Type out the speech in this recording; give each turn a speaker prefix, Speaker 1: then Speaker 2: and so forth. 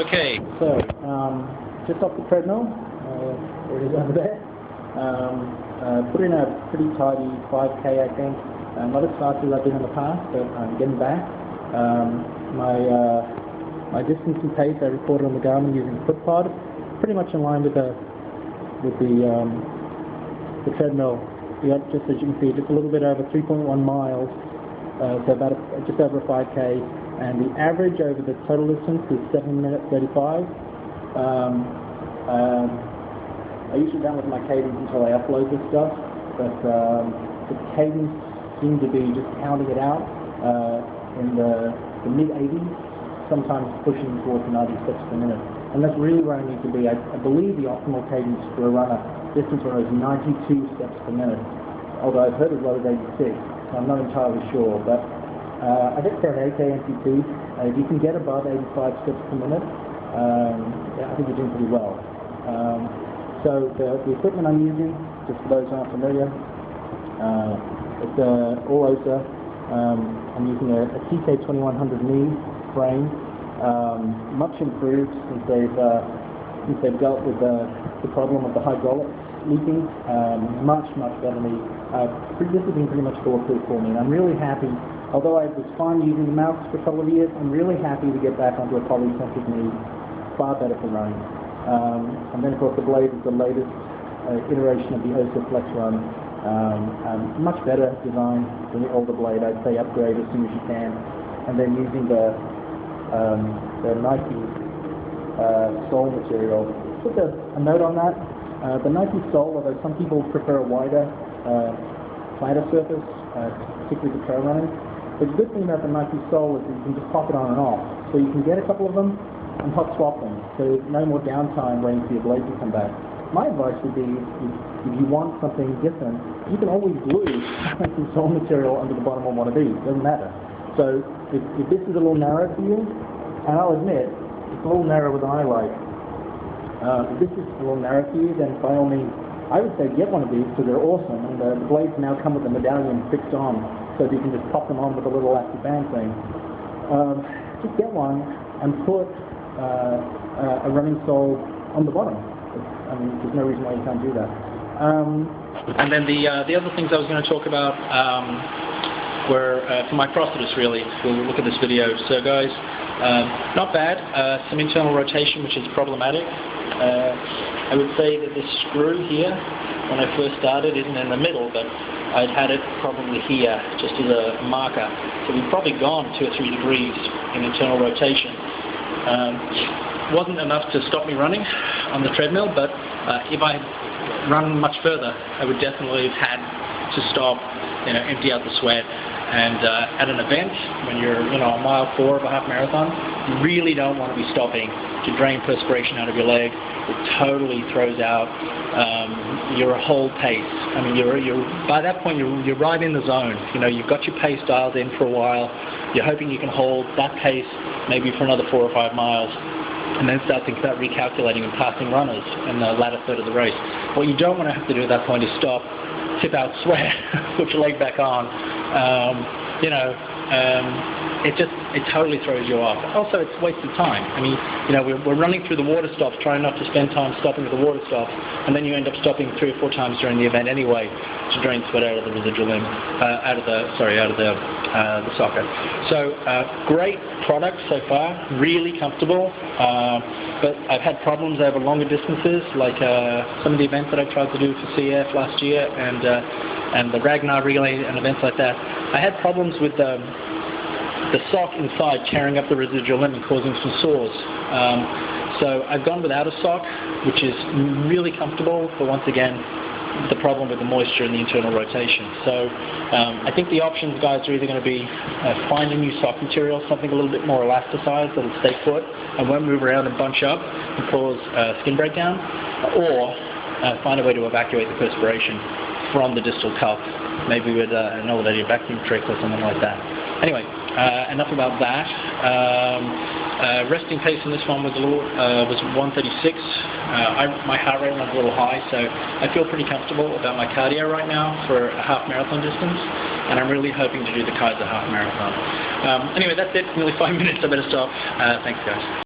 Speaker 1: Okay.
Speaker 2: So, just off the treadmill, there it is over there. Put in a pretty tidy 5K, I think. Not as fast as I've been in the past, but I'm getting back. My distance and pace I recorded on the Garmin using FootPod, pretty much in line with the treadmill. Yep, just as you can see, just a little bit over 3.1 miles, so about just over a 5K, and the average over the total distance is 7 minutes 35. I usually run with my cadence until I upload this stuff, but the cadence seemed to be just counting it out in the mid-80s, sometimes pushing towards 90 steps per minute. And that's really where I need to be. I believe the optimal cadence for a runner, distance runner, is 92 steps per minute, although I've heard as low as 86, so I'm not entirely sure. But I think for an 8K MCT, if you can get above 85 steps per minute, I think you're doing pretty well. So the equipment I'm using, just for those who aren't familiar, it's all OSA. I'm using a TK2100 knee frame, much improved since they've dealt with the problem of the hydraulics leaking. Much better knee. This has been pretty much bulletproof for me, and I'm really happy. Although I was fine using the mouse for a couple of years, I'm really happy to get back onto a polycentric knee. Far better for running. And then of course the blade is the latest iteration of the OSA Flex Run. Much better design than the older blade. I'd say upgrade as soon as you can. And then using the Nike sole material. Just a note on that. The Nike sole, although some people prefer a wider, flatter surface, particularly for trail running, the good thing about the Nike sole is that you can just pop it on and off. So you can get a couple of them and hot swap them. So no more downtime waiting for your blade to come back. My advice would be, if you want something different, you can always glue some sole material under the bottom of one of these. Doesn't matter. So if this is a little narrow for you, and I'll admit, it's a little narrower than I like. If this is a little narrow for you, then by all means, I would say get one of these because they're awesome, and the blades now come with a medallion fixed on, so that you can just pop them on with a little elastic band thing. Just get one and put a running sole on the bottom. I mean, there's no reason why you can't do that.
Speaker 1: And then the other things I was going to talk about were for my prosthetist, really. We'll look at this video. So guys, not bad. Some internal rotation, which is problematic. I would say that this screw here, when I first started, isn't in the middle, but I'd had it probably here, just as a marker. So we've probably gone 2 or 3 degrees in internal rotation. Wasn't enough to stop me running on the treadmill, but if I run much further, I would definitely have had to stop, empty out the sweat. And at an event, when you're, a mile 4 of a half marathon, you really don't want to be stopping to drain perspiration out of your leg. It totally throws out your whole pace. I mean, by that point, you're right in the zone. You've got your pace dialed in for a while. You're hoping you can hold that pace maybe for another 4 or 5 miles, and then start thinking about recalculating and passing runners in the latter third of the race. What you don't want to have to do at that point is stop, tip out sweat, put your leg back on. It totally throws you off. Also, it's wasted time. I mean, we're running through the water stops, trying not to spend time stopping at the water stops, and then you end up stopping 3 or 4 times during the event anyway to drain sweat out of the residual limb, out of the socket. So, great product so far, really comfortable. But I've had problems over longer distances, like some of the events that I tried to do for CF last year, and the Ragnar relay and events like that. I had problems with the sock inside tearing up the residual limb and causing some sores. So I've gone without a sock, which is really comfortable, but once again, the problem with the moisture and the internal rotation. So I think the options, guys, are either going to be find a new sock material, something a little bit more elasticized that'll stay put and won't move around and bunch up and cause skin breakdown, or find a way to evacuate the perspiration from the distal cuff, maybe with an elevated vacuum trick or something like that. Anyway, enough about that. Resting pace in this one was 136. My heart rate went a little high, so I feel pretty comfortable about my cardio right now for a half marathon distance, and I'm really hoping to do the Kaiser half marathon. Anyway, that's it. Nearly 5 minutes. I better stop. Thanks, guys.